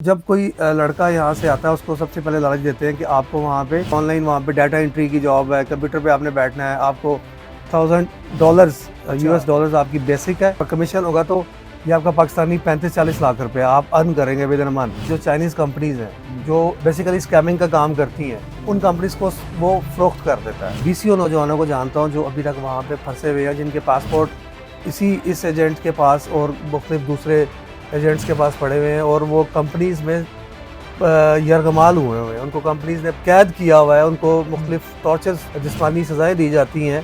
जब कोई लड़का यहाँ से आता है उसको सबसे पहले लालच देते हैं कि आपको वहाँ पे ऑनलाइन वहाँ पे डाटा एंट्री की जॉब है, कंप्यूटर पे आपने बैठना है, आपको $1000 US डॉलर्स आपकी बेसिक है। कमीशन होगा तो ये आपका पाकिस्तानी 35-40 लाख रुपए आप अर्न करेंगे विद इन मंथ। जो चाइनीज़ कंपनीज हैं जो बेसिकली स्कैमिंग का काम करती हैं उन कंपनीज को वो फ़रोख्त कर देता है। 20 नौजवानों को जानता हूँ जो अभी तक वहाँ पे फंसे हुए हैं, जिनके पासपोर्ट इस एजेंट के पास और मुख्तलिफ दूसरे एजेंट्स के पास पड़े हुए हैं और वो कंपनीज़ में यरगमाल हुए हैं। उनको कंपनीज़ ने कैद किया हुआ है, उनको मुख्तलिफ टॉर्चर्स जिस्मानी सज़ाएँ दी जाती हैं।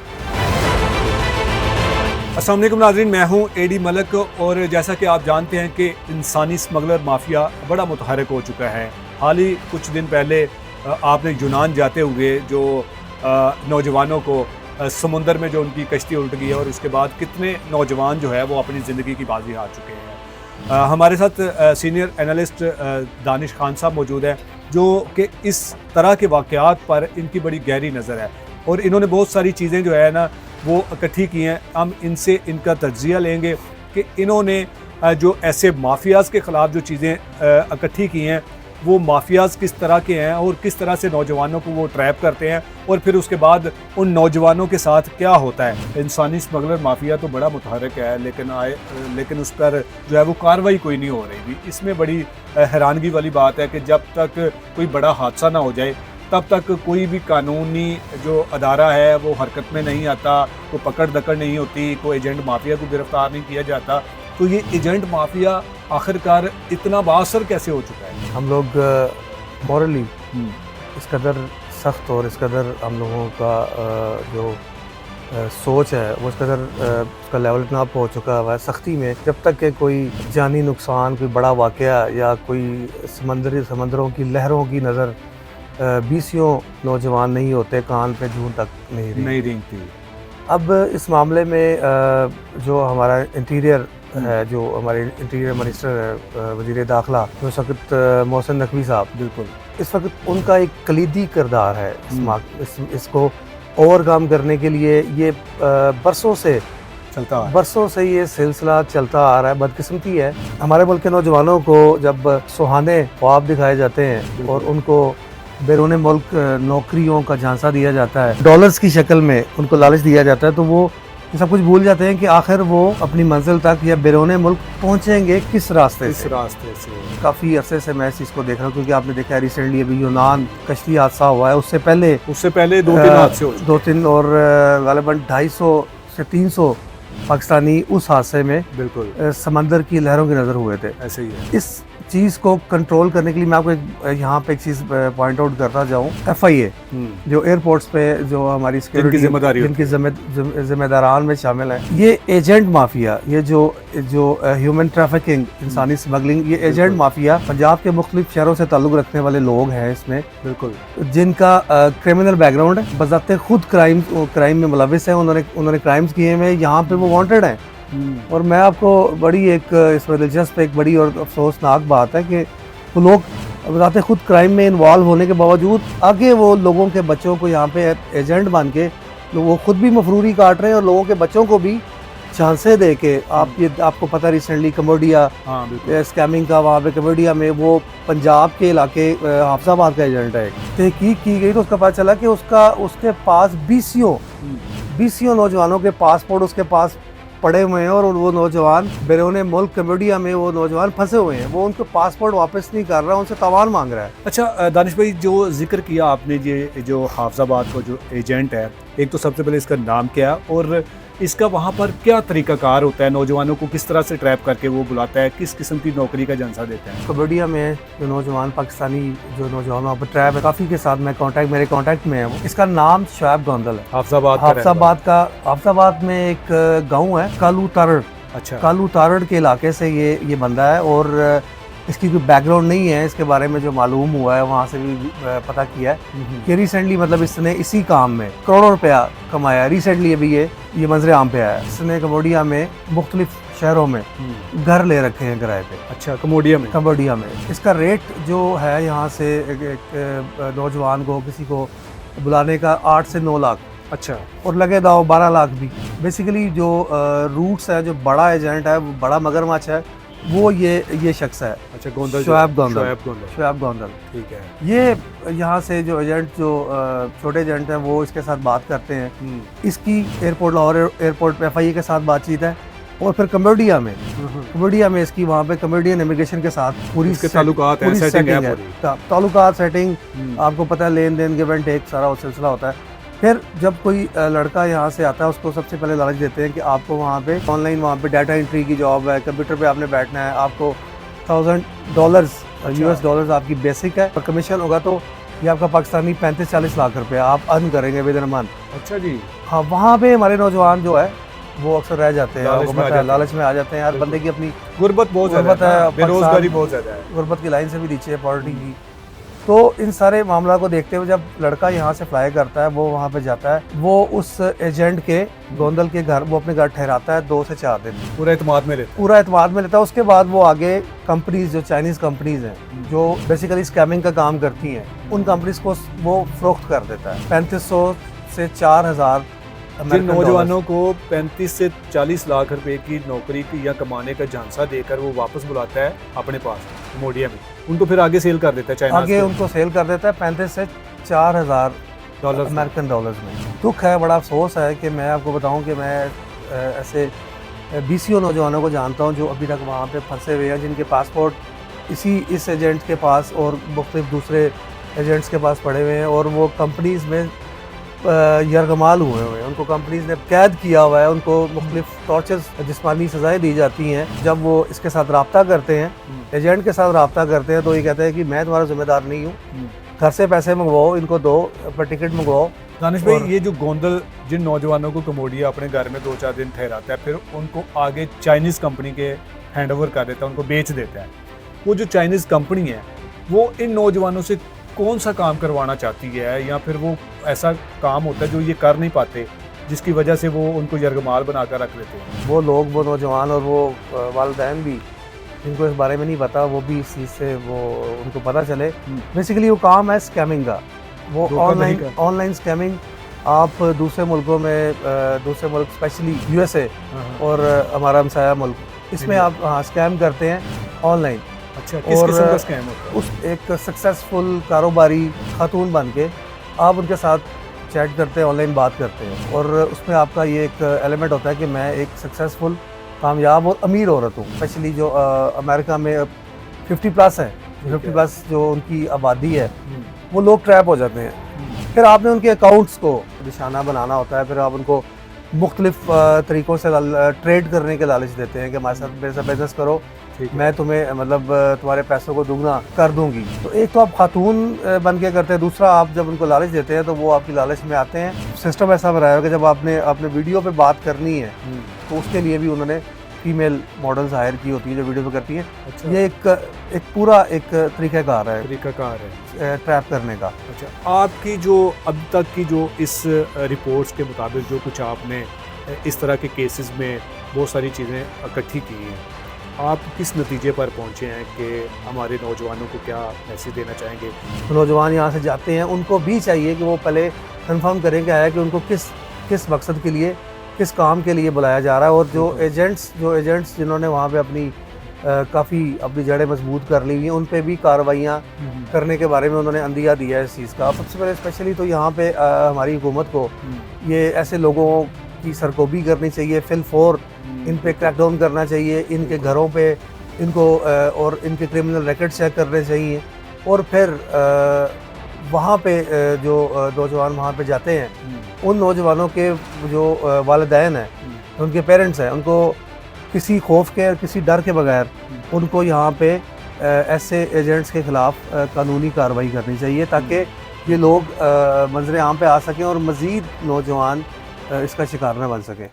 अस्सलाम वालेकुम नाज़रीन, मैं हूं एडी मलक और जैसा कि आप जानते हैं कि इंसानी स्मगलर माफिया बड़ा मुतहरक हो चुका है। हाल ही कुछ दिन पहले आपने यूनान जाते हुए जो नौजवानों को समुंदर में जो उनकी कश्ती उल्ट गई है और उसके बाद कितने नौजवान जो है वो अपनी ज़िंदगी की बाजी हार चुके हैं। हमारे साथ सीनियर एनालिस्ट दानिश खान साहब मौजूद हैं जो कि इस तरह के वाक़यात पर इनकी बड़ी गहरी नज़र है और इन्होंने बहुत सारी चीज़ें जो है ना वो इकट्ठी की हैं। हम इनसे इनका तज्ज़िया लेंगे कि इन्होंने जो ऐसे माफियाज़ के ख़िलाफ़ जो चीज़ें इकट्ठी की हैं वो माफियाज़ किस तरह के हैं और किस तरह से नौजवानों को वो ट्रैप करते हैं और फिर उसके बाद उन नौजवानों के साथ क्या होता है। इंसानी स्मगलर माफिया तो बड़ा मुतहरक है लेकिन उस पर जो है वो कार्रवाई कोई नहीं हो रही थी। इसमें बड़ी हैरानगी वाली बात है कि जब तक कोई बड़ा हादसा ना हो जाए तब तक कोई भी कानूनी जो अदारा है वो हरकत में नहीं आता, कोई पकड़ दकड़ नहीं होती, कोई एजेंट माफिया को गिरफ्तार नहीं किया जाता। तो ये एजेंट माफिया आखिरकार इतना बाअसर कैसे हो चुका है? हम लोग मॉरली इस कदर सख्त और इस कदर हम लोगों का जो सोच है वो इस कदर उसका लेवल इतना अप हो चुका है सख्ती में। जब तक के कोई जानी नुकसान, कोई बड़ा वाक़या या कोई समंदरों की लहरों की नज़र 20 नौजवान नहीं होते, कान पे जून तक नहीं रेंगती। अब इस मामले में जो हमारा इंटीरियर है, जो हमारे इंटीरियर मिनिस्टर है, वज़ीर दाखिला जो इस वक्त मोहसिन नकवी साहब, बिल्कुल इस वक्त उनका एक कलीदी किरदार है इसको ओवरकम करने के लिए। ये बरसों से ये सिलसिला चलता आ रहा है। बदकिस्मती है हमारे मुल्क के नौजवानों को जब सुहाने ख्वाब दिखाए जाते हैं और उनको बैरून मुल्क नौकरियों का झांसा दिया जाता है, डॉलर्स की शक्ल में उनको लालच दिया जाता है, तो वो सब कुछ भूल जाते हैं कि आखिर वो अपनी मंजिल तक या बैरून मुल्क पहुंचेंगे किस रास्ते से। काफ़ी अरसे से मैं इस चीज़ को देख रहा हूँ क्योंकि आपने देखा है रिसेंटली अभी यूनान कश्ती हादसा हुआ है, उससे पहले 2-3 हादसे हुए, 2-3 और गालिबन 250 से 300 पाकिस्तानी उस हादसे में बिल्कुल समंदर की लहरों की नज़र हुए थे। ऐसे ही है। इस चीज़ को कंट्रोल करने के लिए मैं आपको यहाँ पे एक चीज़ पॉइंट आउट करता जाऊँ। FIA जो एयरपोर्ट्स पे जो हमारी सिक्योरिटी जिनकी जिम्मेदारान में शामिल है, ये एजेंट माफिया, ये जो ह्यूमन ट्रैफिकिंग, इंसानी स्मगलिंग, ये एजेंट माफिया पंजाब के मुख्तलिफ शहरों से ताल्लुक़ रखने वाले लोग हैं इसमें, बिल्कुल जिनका क्रिमिनल बैकग्राउंड है, बज़ाते खुद क्राइम में मुलविस है, उन्होंने क्राइम्स किए हैं, यहाँ पे वो वांटेड हैं। और मैं आपको बड़ी एक इसमें दिलचस्प एक बड़ी और अफसोसनाक बात है कि वो लोग बताते खुद क्राइम में इन्वॉल्व होने के बावजूद आगे वो लोगों के बच्चों को यहाँ पे एजेंट बन के वो खुद भी मफरूरी काट रहे हैं और लोगों के बच्चों को भी चांसें दे के आपको पता रिसेंटली कम्बोडिया स्कैमिंग का, वहाँ पे कम्बोडिया में वो पंजाब के इलाके हाफिजाबाद का एजेंट है। तहकीक की गई तो उसका पता चला कि उसके पास 20 नौजवानों के पासपोर्ट उसके पास पड़े हुए हैं और वो नौजवान बैरून मुल्क कम्बोडिया में वो नौजवान फंसे हुए हैं। वो उनको पासपोर्ट वापस नहीं कर रहा, उनसे तावान मांग रहा है। अच्छा दानिश भाई, जो जिक्र किया आपने ये जो हाफिजाबाद का जो एजेंट है, एक तो सबसे पहले इसका नाम क्या है और इसका वहाँ पर क्या तरीकाकार होता है, नौजवानों को किस तरह से ट्रैप करके वो बुलाता है, किस किस्म की नौकरी का झांसा देता है? कम्बोडिया में जो नौजवान पाकिस्तानी जो नौजवान वहाँ पर ट्रैप है, काफ़ी के साथ मेरे कॉन्टैक्ट में है। वो इसका नाम शुएब गोंदल है। हाफिजाबाद में एक गाँव है कालू तारड़। अच्छा, कालू तारड़ के इलाके से ये बंदा है और इसकी कोई बैकग्राउंड नहीं है। इसके बारे में जो मालूम हुआ है वहाँ से भी पता किया है कि रिसेंटली मतलब इसने इसी काम में करोड़ों रुपया कमाया। रिसेंटली अभी ये मंजर आम पे आया। इसने कम्बोडिया में मुख्तलिफ शहरों में घर ले रखे हैं किराए पे। अच्छा, कम्बोडिया में इसका रेट जो है यहाँ से एक नौजवान को किसी को बुलाने का 8 से 9 लाख। अच्छा, और लगे दाव 12 लाख भी। बेसिकली जो रूट्स है, जो बड़ा एजेंट है, वो बड़ा मगरमच्छ है, वो ये शख्स है, अच्छा, गोंदल शोएब गोंदल। शोएब गोंदल, शोएब गोंदल। ठीक है। ये यहाँ से जो एजेंट जो छोटे एजेंट हैं वो इसके साथ बात करते हैं। इसकी एयरपोर्ट, लाहौर एयरपोर्ट पे FIA के साथ बातचीत है, और फिर कम्बोडिया में इसकी वहाँ पे कम्बोडियन इमिग्रेशन के साथ पूरी इसके ताल्लुकात हैं, पूरी सेटिंग है है। पूरी। ताल्लुकात, सेटिंग, आपको पता है, लेन देन, गिव एंड टेक, सारा वो सिलसिला होता है। फिर जब कोई लड़का यहाँ से आता है, उसको सबसे पहले लालच देते हैं कि आपको वहाँ पे ऑनलाइन, वहाँ पे डाटा एंट्री की जॉब है, कंप्यूटर पे आपने बैठना है, आपको $1000 US डॉलर्स आपकी बेसिक है, और कमीशन होगा तो ये आपका पाकिस्तानी 35-40 लाख रुपए आप अर्न करेंगे विद इन मंथ। अच्छा जी। हाँ, वहाँ पे हमारे नौजवान जो है वो अक्सर रह जाते हैं, लालच आपको में आ पता है, जाते हैं। लालच में आ जाते हैं यार। बंदे की अपनी गुर्बत बहुत गुर्बत ज़्यादा है, है, बेरोजगारी पाकिस्तान बहुत ज़्यादा है। गुर्बत की लाइन से भी नीचे है पॉवर्टी की। तो इन सारे मामला को देखते हुए जब लड़का यहाँ से फ्लाई करता है, वो वहाँ पे जाता है, वो उस एजेंट के, गोंदल के घर, वो अपने घर ठहराता है 2 से 4 दिन, पूरा एतमाद में लेते पूरा एतमाद में लेता है। उसके बाद वो आगे कंपनीज, जो चाइनीज़ कंपनीज हैं, जो बेसिकली स्कैमिंग का काम करती हैं, उन कंपनीज को वो फरोख्त कर देता है 3500 से 4000 हैं। जिन नौजवानों को 35 से 40 लाख रुपए की नौकरी की या कमाने का झांसा देकर वो वापस बुलाता है अपने पास कम्बोडिया में, उनको फिर आगे सेल कर देता है चाइना आगे उनको सेल कर देता है 35 से 4000 डॉलर अमेरिकन डॉलर्स में। दुख है, बड़ा अफसोस है कि मैं आपको बताऊं कि मैं ऐसे BCO नौजवानों को जानता हूं जो अभी तक वहां पे फंसे हुए हैं, जिनके पासपोर्ट इस एजेंट के पास और मुख्तलिफ दूसरे एजेंट्स के पास पड़े हुए हैं, और वो कंपनीज़ में यरगमाल हुए हैं, उनको कंपनीज़ ने कैद किया हुआ है, उनको मुख्तलिफ टॉर्चर्स, जिस्मानी सज़ाएँ दी जाती हैं। जब वो इसके साथ रब्ता करते हैं, एजेंट के साथ रब्ता करते हैं, तो ये कहते हैं कि मैं तुम्हारा जिम्मेदार नहीं हूँ, घर से पैसे मंगवाओ, इनको दो, पर टिकट मंगवाओ। दानिश भाई, ये जो गोंदल जिन नौजवानों को कम्बोडिया अपने घर में 2-4 दिन ठहराता है, फिर उनको आगे चाइनीज़ कंपनी के हैंड ओवर कर देता है, उनको बेच देता है। वो जो चाइनीज़ कंपनी है, वो इन नौजवानों से कौन सा काम करवाना चाहती है, या फिर वो ऐसा काम होता है जो ये कर नहीं पाते, जिसकी वजह से वो उनको यरगमाल बनाकर रख देते हैं? वो लोग, वो नौजवान और वो वालिदैन भी, जिनको इस बारे में नहीं पता, वो भी इस चीज़ से वो उनको पता चले। बेसिकली वो काम है स्कैमिंग का, वो ऑनलाइन स्कैमिंग। आप दूसरे मुल्कों में, दूसरे मुल्क स्पेशली USA और हमारा हमसाया मुल्क, इसमें आप स्कैम करते हैं ऑनलाइन। अच्छा, किस किस्म का स्कैम होता है? उस एक सक्सेसफुल कारोबारी खातून बन के आप उनके साथ चैट करते हैं, ऑनलाइन बात करते हैं, और उसमें आपका ये एक एलिमेंट होता है कि मैं एक सक्सेसफुल, कामयाब और अमीर औरत हूँ। स्पेशली जो अमेरिका में 50+ है, 50+ जो उनकी आबादी है, वो लोग ट्रैप हो जाते हैं। फिर आपने उनके अकाउंट्स को निशाना बनाना होता है, फिर आप उनको मुख्तलिफ तरीक़ों से ट्रेड करने के लालच देते हैं कि हमारे साथ मेरे साथ बिजनेस करो, मैं तुम्हें मतलब तुम्हारे पैसों को दुगना कर दूंगी। तो एक तो आप खातून बन के करते हैं, दूसरा आप जब उनको लालच देते हैं तो वो आपकी लालच में आते हैं। सिस्टम ऐसा बनाया है कि जब आपने वीडियो पे बात करनी है तो उसके लिए भी उन्होंने फीमेल मॉडल्स हायर की होती है जो वीडियो पे करती हैं। अच्छा। ये एक पूरा एक तरीक़ाकार है ट्रैप करने का। अच्छा, आपकी जो अब तक की जो इस रिपोर्ट्स के मुताबिक जो कुछ आपने इस तरह के केसेस में बहुत सारी चीज़ें इकट्ठी की हैं, आप किस नतीजे पर पहुंचे हैं कि हमारे नौजवानों को क्या मैसेज देना चाहेंगे? तो नौजवान यहाँ से जाते हैं, उनको भी चाहिए कि वो पहले कंफर्म करें क्या है कि उनको किस मकसद के लिए, किस काम के लिए बुलाया जा रहा है। और जो एजेंट्स जिन्होंने वहाँ पे अपनी काफ़ी अपनी जड़ें मजबूत कर ली हुई हैं, उन पे भी कार्रवाइयाँ करने के बारे में उन्होंने अंदिया दिया है इस चीज़ का। सबसे पहले स्पेशली तो यहाँ पे हमारी हुकूमत को ये ऐसे लोगों की सरकोबी करनी चाहिए, फिल-फोर इन पे क्रैकडाउन करना चाहिए, इनके घरों पे इनको और इनके क्रिमिनल रिकॉर्ड चेक करने चाहिए। और फिर वहाँ पे जो नौजवान वहाँ पे जाते हैं, उन नौजवानों के जो वालिदैन हैं, उनके पेरेंट्स हैं, उनको किसी खौफ के और किसी डर के बगैर उनको यहाँ पे ऐसे एजेंट्स के ख़िलाफ़ कानूनी कार्रवाई करनी चाहिए, ताकि ये लोग मंजर आम पे आ सकें और मज़ीद नौजवान इसका शिकार न बन सकें।